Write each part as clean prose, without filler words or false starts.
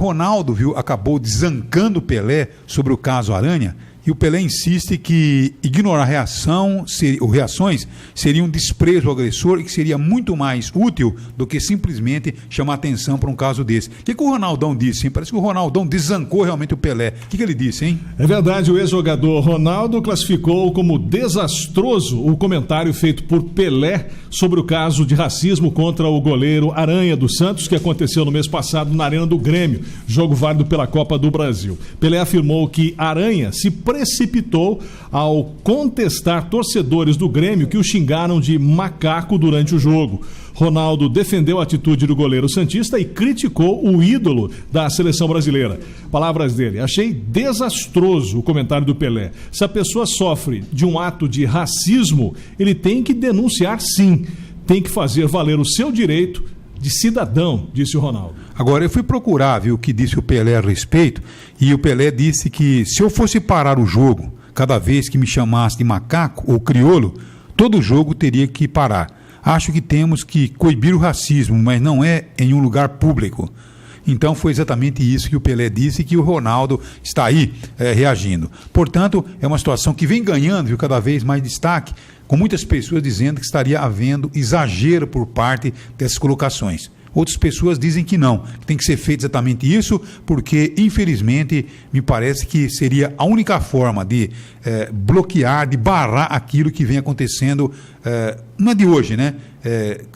Ronaldo, viu, acabou desancando o Pelé sobre o caso Aranha, e o Pelé insiste que ignorar reações seria um desprezo ao agressor e que seria muito mais útil do que simplesmente chamar atenção para um caso desse. O que o Ronaldão disse, hein? Parece que o Ronaldão desancou realmente o Pelé. O que ele disse, hein? É verdade, o ex-jogador Ronaldo classificou como desastroso o comentário feito por Pelé sobre o caso de racismo contra o goleiro Aranha dos Santos, que aconteceu no mês passado na Arena do Grêmio, jogo válido pela Copa do Brasil. Pelé afirmou que Aranha se precipitou ao contestar torcedores do Grêmio que o xingaram de macaco durante o jogo. Ronaldo defendeu a atitude do goleiro santista e criticou o ídolo da seleção brasileira. Palavras dele: achei desastroso o comentário do Pelé. Se a pessoa sofre de um ato de racismo, ele tem que denunciar, sim. Tem que fazer valer o seu direito de cidadão, disse o Ronaldo. Agora, eu fui procurar, viu, o que disse o Pelé a respeito, e o Pelé disse que se eu fosse parar o jogo cada vez que me chamasse de macaco ou crioulo, todo jogo teria que parar. Acho que temos que coibir o racismo, mas não é em um lugar público. Então foi exatamente isso que o Pelé disse e que o Ronaldo está aí reagindo. Portanto, é uma situação que vem ganhando, viu, cada vez mais destaque, com muitas pessoas dizendo que estaria havendo exagero por parte dessas colocações. Outras pessoas dizem que não, que tem que ser feito exatamente isso, porque, infelizmente, me parece que seria a única forma de bloquear, de barrar aquilo que vem acontecendo, não é de hoje, né?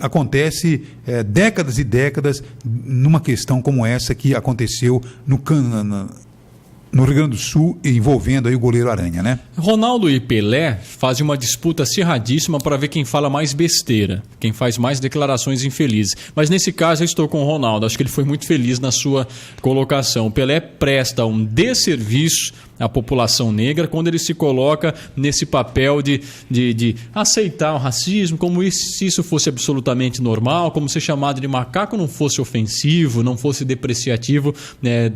Acontece décadas e décadas numa questão como essa que aconteceu no Rio Grande do Sul, envolvendo aí o goleiro Aranha, né? Ronaldo e Pelé fazem uma disputa acirradíssima para ver quem fala mais besteira, quem faz mais declarações infelizes. Mas nesse caso eu estou com o Ronaldo, acho que ele foi muito feliz na sua colocação. O Pelé presta um desserviço à população negra quando ele se coloca nesse papel de aceitar o racismo como se isso fosse absolutamente normal, como ser chamado de macaco não fosse ofensivo, não fosse depreciativo, né,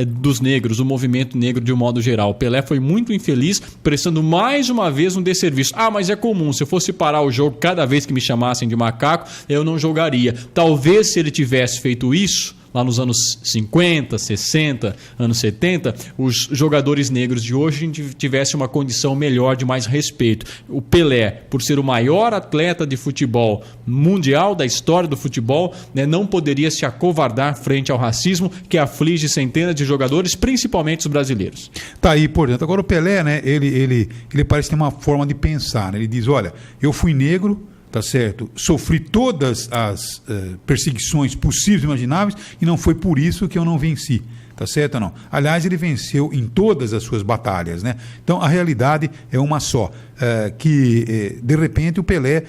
dos negros, do movimento negro de um modo geral. O Pelé foi muito infeliz, prestando mais uma vez um desserviço. Mas é comum, se eu fosse parar o jogo cada vez que me chamassem de macaco, eu não jogaria. Talvez se ele tivesse feito isso lá nos anos 50, 60, anos 70, os jogadores negros de hoje tivessem uma condição melhor, de mais respeito. O Pelé, por ser o maior atleta de futebol mundial da história do futebol, né, não poderia se acovardar frente ao racismo que aflige centenas de jogadores, principalmente os brasileiros. Tá aí, portanto. Agora o Pelé, né, ele parece ter uma forma de pensar, né? Ele diz, olha, eu fui negro, tá certo? Sofri todas as perseguições possíveis e imagináveis e não foi por isso que eu não venci, tá certo ou não? Aliás, ele venceu em todas as suas batalhas, né? Então, a realidade é uma só, que de repente o Pelé,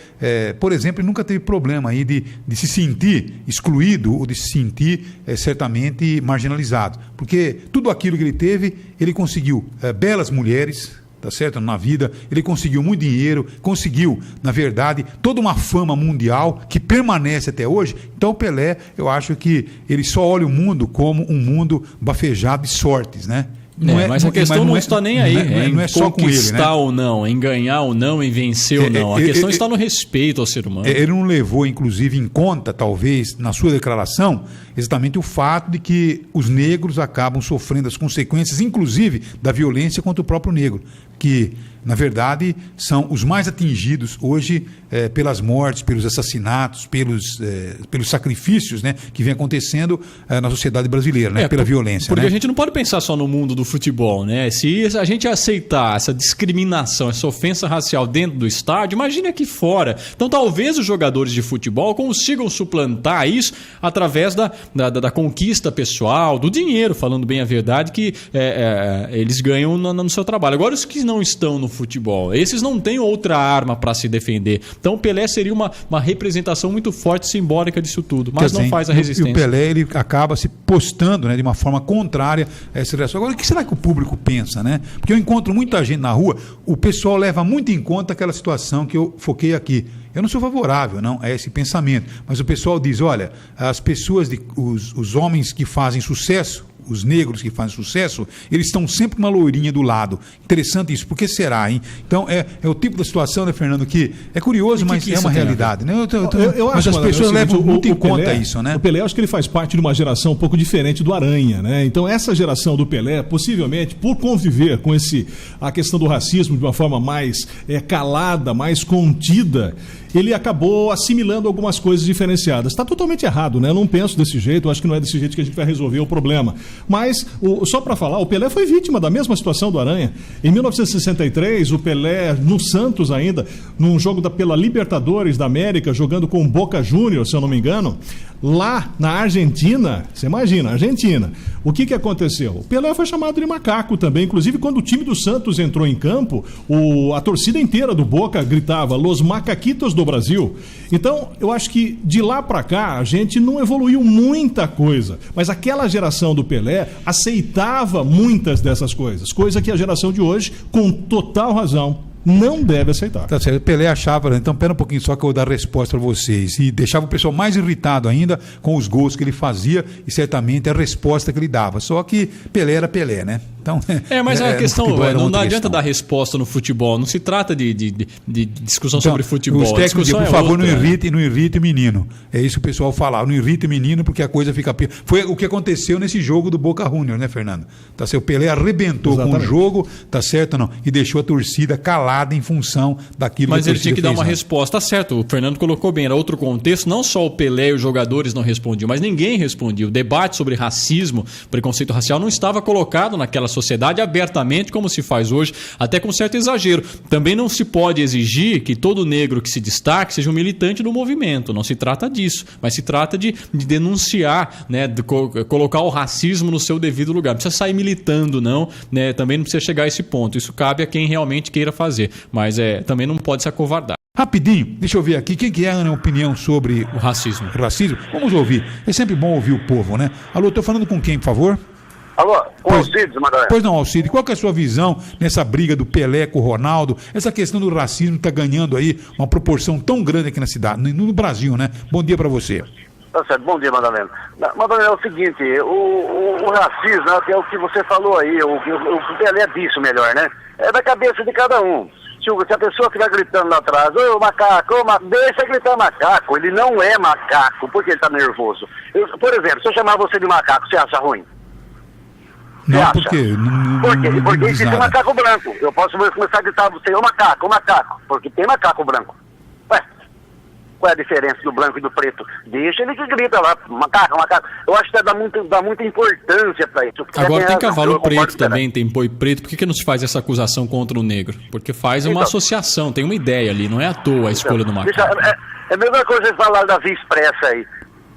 por exemplo, nunca teve problema aí de se sentir excluído ou de se sentir certamente marginalizado, porque tudo aquilo que ele teve, ele conseguiu belas mulheres, tá certo? Na vida, ele conseguiu muito dinheiro, conseguiu, na verdade, toda uma fama mundial que permanece até hoje. Então o Pelé, eu acho que ele só olha o mundo como um mundo bafejado de sortes, né? Mas a questão não está nem aí, não é só com ele, né? Em conquistar ou não, em ganhar ou não, em vencer ou não. A questão está no respeito ao ser humano. Ele não levou, inclusive, em conta, talvez, na sua declaração, exatamente o fato de que os negros acabam sofrendo as consequências, inclusive, da violência contra o próprio negro, que, na verdade, são os mais atingidos hoje pelas mortes, pelos assassinatos, pelos sacrifícios, né, que vem acontecendo na sociedade brasileira, né, pela violência. Porque, né? A gente não pode pensar só no mundo do futebol, né? Se a gente aceitar essa discriminação, essa ofensa racial dentro do estádio, imagine aqui fora. Então, talvez os jogadores de futebol consigam suplantar isso através da conquista pessoal, do dinheiro, falando bem a verdade, que eles ganham no seu trabalho. Agora, os que não estão no futebol, esses não têm outra arma para se defender. Então o Pelé seria uma representação muito forte, simbólica disso tudo, mas não faz a resistência. E o Pelé, ele acaba se postando, né, de uma forma contrária a essa reação. Agora, o que será que o público pensa, né? Porque eu encontro muita gente na rua, o pessoal leva muito em conta aquela situação que eu foquei aqui. Eu não sou favorável, não, a esse pensamento, mas o pessoal diz, olha, as pessoas, os homens que fazem sucesso, os negros que fazem sucesso, eles estão sempre com uma loirinha do lado. Interessante isso. Por que será, hein? Então, é o tipo da situação, né, Fernando, que é curioso, mas é uma realidade. Né? Mas as pessoas levam muito em conta isso, né? O Pelé, acho que ele faz parte de uma geração um pouco diferente do Aranha, né? Então, essa geração do Pelé, possivelmente, por conviver com a questão do racismo de uma forma mais calada, mais contida, ele acabou assimilando algumas coisas diferenciadas. Está totalmente errado, né? Eu não penso desse jeito, eu acho que não é desse jeito que a gente vai resolver o problema. Mas, só para falar, o Pelé foi vítima da mesma situação do Aranha. Em 1963, o Pelé, no Santos ainda, num jogo pela Libertadores da América, jogando com o Boca Juniors, se eu não me engano, lá na Argentina, você imagina, Argentina, o que aconteceu? O Pelé foi chamado de macaco também, inclusive quando o time do Santos entrou em campo, a torcida inteira do Boca gritava "Los Macaquitos do Brasil". Então, eu acho que de lá para cá a gente não evoluiu muita coisa, mas aquela geração do Pelé aceitava muitas dessas coisas, coisa que a geração de hoje, com total razão, não deve aceitar. Tá certo. O Pelé achava, então pera um pouquinho só que eu vou dar a resposta para vocês. E deixava o pessoal mais irritado ainda com os gols que ele fazia e certamente a resposta que ele dava. Só que Pelé era Pelé, né? Então, mas a questão não adianta dar resposta no futebol. Não se trata de discussão sobre futebol. Os técnicos, por favor, não irrite o menino. É isso que o pessoal falava. Não irrite o menino porque a coisa fica pior. Foi o que aconteceu nesse jogo do Boca Juniors, né, Fernando? Tá certo? O Pelé arrebentou com o jogo, tá certo ou não? E deixou a torcida calada em função daquilo que a torcida fez. Mas ele tinha que dar uma resposta. Tá certo, o Fernando colocou bem. Era outro contexto. Não só o Pelé e os jogadores não respondiam, mas ninguém respondia. O debate sobre racismo, preconceito racial, não estava colocado naquela sociedade abertamente como se faz hoje, até com certo exagero. Também não se pode exigir que todo negro que se destaque seja um militante do movimento. Não se trata disso, mas se trata de denunciar, né, de colocar o racismo no seu devido lugar. Não precisa sair militando, não, né? Também não precisa chegar a esse ponto. Isso cabe a quem realmente queira fazer, mas também não pode se acovardar. Rapidinho, deixa eu ver aqui, quem que é a opinião sobre o racismo? Vamos ouvir. É sempre bom ouvir o povo, né? Alô, estou falando com quem, por favor? Alô, com Alcides, Madalena. Pois não, Alcides, qual que é a sua visão nessa briga do Pelé com o Ronaldo? Essa questão do racismo está ganhando aí uma proporção tão grande aqui na cidade, no Brasil, né? Bom dia para você. Tá certo, bom dia, Madalena. Madalena, é o seguinte, o racismo, é o que você falou aí, o Pelé disse melhor, né? É da cabeça de cada um. Se a pessoa ficar gritando lá atrás, ô macaco, deixa gritar macaco, ele não é macaco, porque ele está nervoso. Por exemplo, se eu chamar você de macaco, você acha ruim? Não, por quê? Porque existe um macaco branco. Eu posso começar a gritar você, ô macaco, porque tem macaco branco. Ué, qual é a diferença do branco e do preto? Deixa ele que grita lá, macaco. Eu acho que dá muita importância para isso. Agora tem cavalo preto também, tem boi preto. Por que não se faz essa acusação contra o negro? Porque faz uma associação, tem uma ideia ali, não é à toa a escolha do macaco. É a mesma coisa que falar da Via Expressa aí.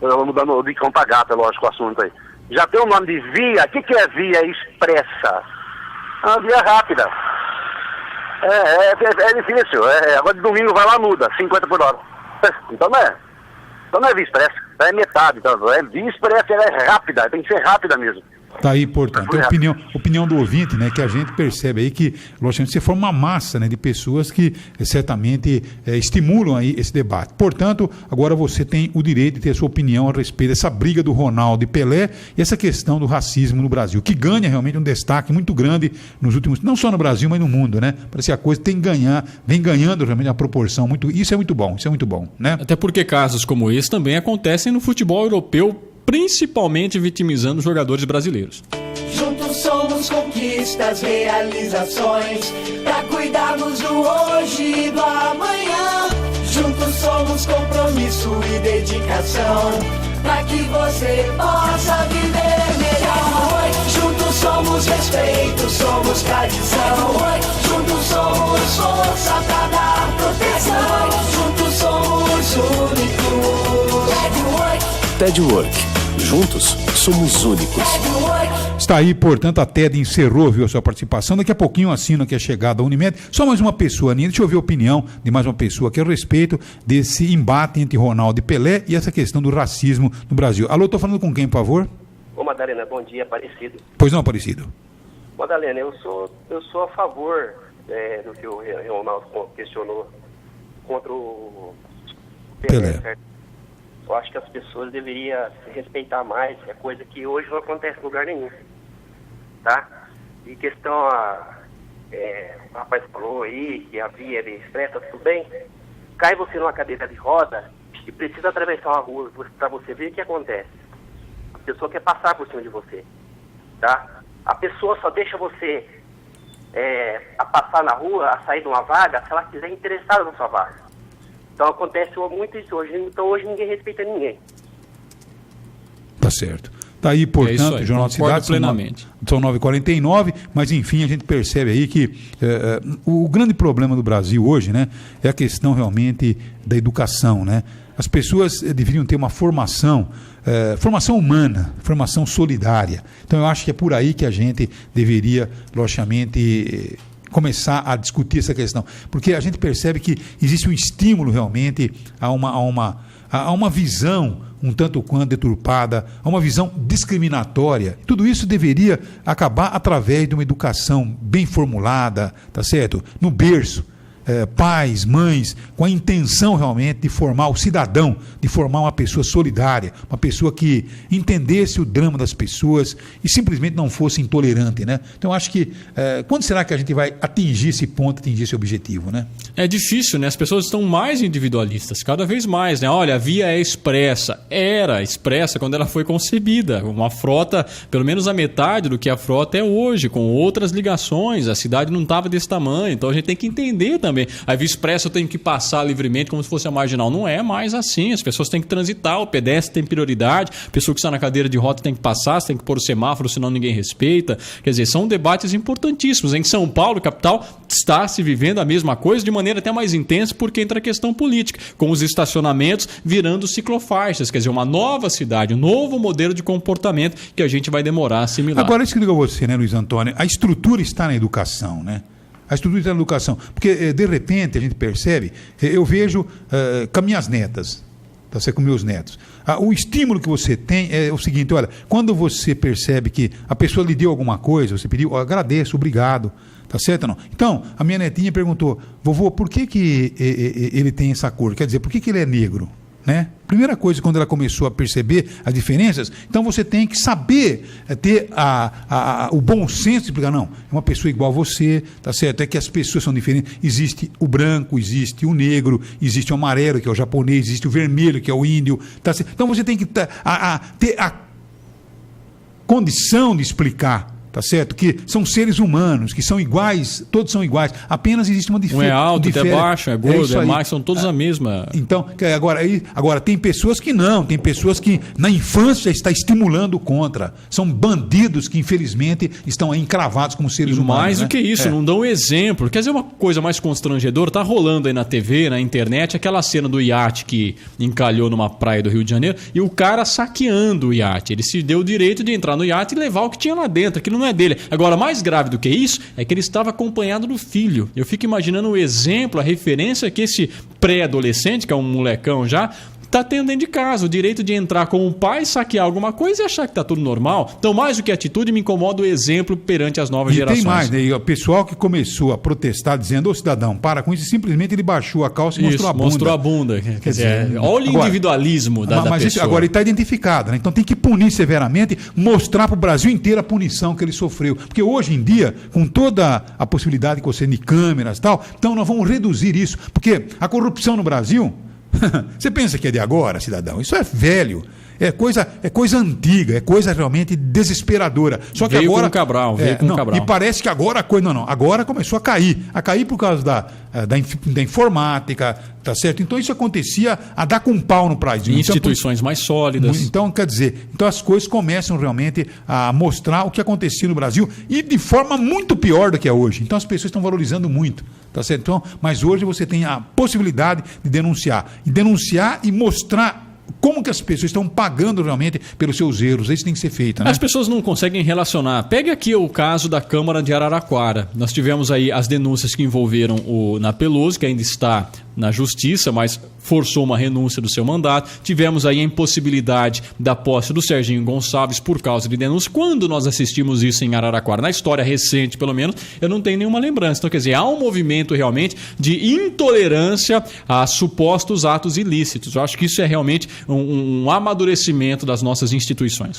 Mudando de cão pra gato, é lógico o assunto aí. Já tem o nome de via. O que é via expressa? Uma via rápida. É difícil. Agora de domingo vai lá, muda, 50 por hora. Então não é via expressa. É metade. Então, via expressa, ela é rápida. Tem que ser rápida mesmo. Tá aí, portanto, a opinião do ouvinte, né, que a gente percebe aí que, logicamente, você forma uma massa, né, de pessoas que certamente estimulam aí esse debate. Portanto, agora você tem o direito de ter a sua opinião a respeito dessa briga do Ronaldo e Pelé e essa questão do racismo no Brasil, que ganha realmente um destaque muito grande nos últimos, não só no Brasil, mas no mundo, né? Parece que a coisa vem ganhando realmente uma proporção isso é muito bom, né? Até porque casos como esse também acontecem no futebol europeu, principalmente vitimizando os jogadores brasileiros. Juntos somos conquistas, realizações, pra cuidarmos do hoje e do amanhã. Juntos somos compromisso e dedicação, pra que você possa viver melhor. Juntos somos respeito, somos tradição. Juntos somos força pra dar proteção. Juntos somos únicos. TEDwork. Juntos, somos únicos. Está aí, portanto, a TED encerrou, viu, a sua participação. Daqui a pouquinho assino aqui a chegada da Unimed. Só mais uma pessoa, Aninha. Deixa eu ouvir a opinião de mais uma pessoa aqui a respeito desse embate entre Ronaldo e Pelé e essa questão do racismo no Brasil. Alô, estou falando com quem, por favor? Ô, Madalena, bom dia, Aparecido. Pois não, Aparecido. Madalena, eu sou a favor do que o Ronaldo questionou contra o Pelé. Eu acho que as pessoas deveriam se respeitar mais, é coisa que hoje não acontece em lugar nenhum, tá? E questão, o rapaz falou aí que a via é expressa, tudo bem? Cai você numa cadeira de roda e precisa atravessar uma rua para você ver o que acontece. A pessoa quer passar por cima de você, tá? A pessoa só deixa você a passar na rua, a sair de uma vaga, se ela estiver interessada na sua vaga. Então acontece muito isso hoje. Então hoje ninguém respeita ninguém. Tá certo. Tá aí, portanto, o Jornal da Cidade, plenamente. São 9h49, mas enfim, a gente percebe aí que o grande problema do Brasil hoje, né, é a questão realmente da educação, né? As pessoas deveriam ter uma formação humana, formação solidária. Então eu acho que é por aí que a gente deveria, logicamente, começar a discutir essa questão, porque a gente percebe que existe um estímulo realmente a uma visão um tanto quanto deturpada, a uma visão discriminatória. Tudo isso deveria acabar através de uma educação bem formulada, tá certo? No berço. Pais, mães, com a intenção realmente de formar o cidadão, de formar uma pessoa solidária, uma pessoa que entendesse o drama das pessoas e simplesmente não fosse intolerante, né? Então, acho que quando será que a gente vai atingir esse ponto, atingir esse objetivo, né? É difícil, né? As pessoas estão mais individualistas, cada vez mais, né? Olha, a via é expressa. Era expressa quando ela foi concebida. Uma frota, pelo menos a metade do que a frota é hoje, com outras ligações. A cidade não estava desse tamanho, então a gente tem que entender também. A via expressa eu tenho que passar livremente como se fosse a marginal. Não é mais assim. As pessoas têm que transitar, o pedestre tem prioridade, a pessoa que está na cadeira de roda tem que passar, você tem que pôr o semáforo, senão ninguém respeita. Quer dizer, são debates importantíssimos. Em São Paulo, capital, está se vivendo a mesma coisa de maneira até mais intensa, porque entra a questão política, com os estacionamentos virando ciclofaixas. Quer dizer, uma nova cidade, um novo modelo de comportamento que a gente vai demorar a assimilar. Agora, isso que eu digo a você, né, Luiz Antônio? A estrutura está na educação, né? A estrutura da educação. Porque, de repente, a gente percebe, eu vejo com minhas netas, tá certo? Com meus netos. O estímulo que você tem é o seguinte, olha, quando você percebe que a pessoa lhe deu alguma coisa, você pediu, agradeço, obrigado, tá certo ou não? Então, a minha netinha perguntou, vovô, por que ele tem essa cor? Quer dizer, por que ele é negro? Né? Primeira coisa, quando ela começou a perceber as diferenças, então você tem que saber ter o bom senso de explicar, não, é uma pessoa igual a você, tá certo? É que as pessoas são diferentes, existe o branco, existe o negro, existe o amarelo, que é o japonês, existe o vermelho, que é o índio, tá certo? Então você tem que ter a condição de explicar, tá certo? Que são seres humanos, que são iguais, todos são iguais, apenas existe uma diferença. Um é alto, outro é baixo, é gordo, é magro, são todos a mesma. Então, agora tem pessoas que não, tem pessoas que na infância está estimulando contra, são bandidos que infelizmente estão aí encravados como seres humanos. Mais do que isso, não dão exemplo. Quer dizer, uma coisa mais constrangedora, tá rolando aí na TV, na internet, aquela cena do iate que encalhou numa praia do Rio de Janeiro e o cara saqueando o iate. Ele se deu o direito de entrar no iate e levar o que tinha lá dentro, aquilo não é dele. Agora, mais grave do que isso é que ele estava acompanhado do filho. Eu fico imaginando o exemplo, a referência que esse pré-adolescente, que é um molecão já, está tendo dentro de casa, o direito de entrar com o pai, saquear alguma coisa e achar que está tudo normal. Então, mais do que a atitude, me incomoda o exemplo perante as novas gerações. E tem mais, né? O pessoal que começou a protestar dizendo, ô cidadão, para com isso, simplesmente ele baixou a calça e mostrou a bunda. Mostrou a bunda. Quer dizer, olha o individualismo da pessoa. Isso, agora ele está identificado, né? Então tem que punir severamente, mostrar para o Brasil inteiro a punição que ele sofreu. Porque hoje em dia, com toda a possibilidade que você tem de câmeras e tal, então nós vamos reduzir isso. Porque a corrupção no Brasil... Você pensa que é de agora, cidadão? Isso é velho, é coisa antiga, é coisa realmente desesperadora. Só que veio agora com Cabral, veio com Cabral. E parece que agora a coisa não. Agora começou a cair por causa da informática, tá certo? Então isso acontecia a dar com pau no Brasil. Instituições mais sólidas. Então, quer dizer, as coisas começam realmente a mostrar o que acontecia no Brasil e de forma muito pior do que é hoje. Então as pessoas estão valorizando muito, tá certo? Então, mas hoje você tem a possibilidade de denunciar e mostrar como que as pessoas estão pagando realmente pelos seus erros. Isso tem que ser feito, né? As pessoas não conseguem relacionar. Pegue aqui o caso da Câmara de Araraquara. Nós tivemos aí as denúncias que envolveram o Napeloso, que ainda está na justiça, mas forçou uma renúncia do seu mandato. Tivemos aí a impossibilidade da posse do Serginho Gonçalves por causa de denúncia. Quando nós assistimos isso em Araraquara, na história recente pelo menos, eu não tenho nenhuma lembrança. Então, quer dizer, há um movimento realmente de intolerância a supostos atos ilícitos. Eu acho que isso é realmente um amadurecimento das nossas instituições.